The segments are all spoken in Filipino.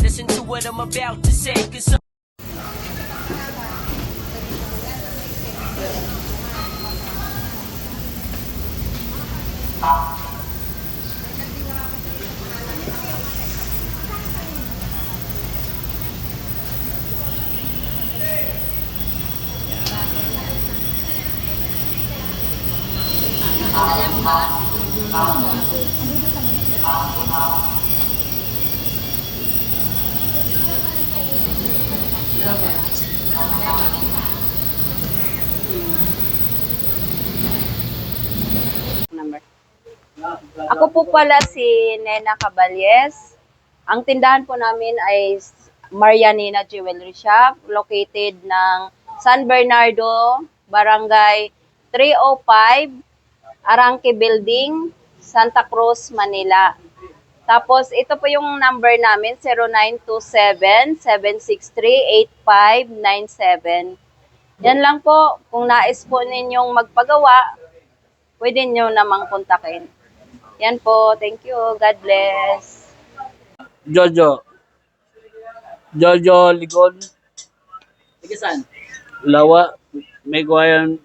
listen to what I'm about to say, cause Number. Ako po pala si Nena Caballes. Ang tindahan po namin ay Marianina Jewelry Shop, located ng San Bernardo, Barangay 305, Arangke Building, Santa Cruz, Manila. Tapos, ito po yung number namin, 0927-763-8597. Yan lang po. Kung nais po ninyong magpagawa, pwede nyo namang kontakin. Yan po. Thank you. God bless. Jojo. Jojo Ligon. Sige, saan? Lawa. May Guayan,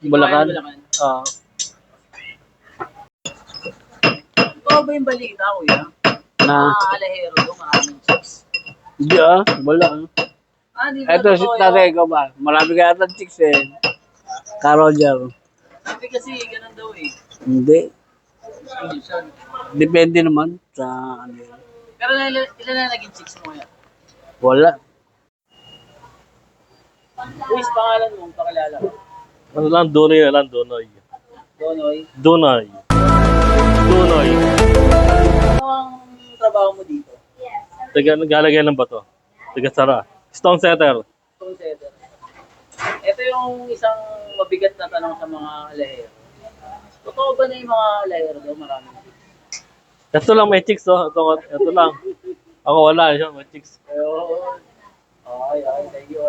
Bulacan. Ah. Ito ba yung balita, kuya? Na. Mga alahero doon, maraming chicks. Hindi wala. Di ba Eto si totoo tatay yun? ko ba? Marami kaya ng chicks eh. Ka Roger. Sabi kasi, ganun daw eh. Hindi. Minsan. Depende naman sa ano yun. Pero ilan na naging chicks mo kuya? Wala. Luis, pangalan mo, pakilala ko. Ano lang, Donoy na lang, Donoy. Donoy. Donoy. Donoy. Ano ang trabaho mo dito? Galagay ng bato. Taga Sara. Stone setter. Stone setter. Ito yung isang mabigat na tanong sa mga alahero. Totoo ba na yung mga alahero daw maraming chicks? Ito lang may chicks, oh. Ito lang. Ako wala, siya may chicks. Ayun. Okay, thank you.